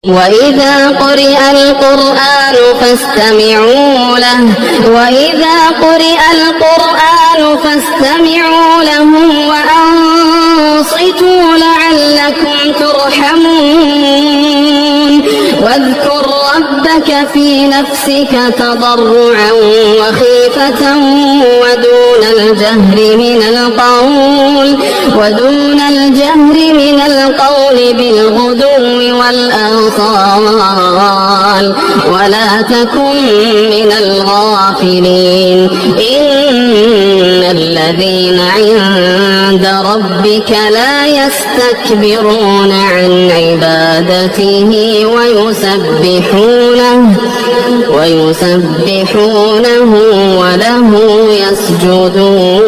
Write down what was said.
وإذا قرئ القرآن فاستمعوا له وأنصتوا لعلكم ترحمون واذكر ربك في نفسك تضرعا وخيفة ودون الجهر من القول بالغدو والآصال ولا تكن من الغافلين إن الذين عند ربك لا يستكبرون عن عبادته ويسبحونه وله يسجدون.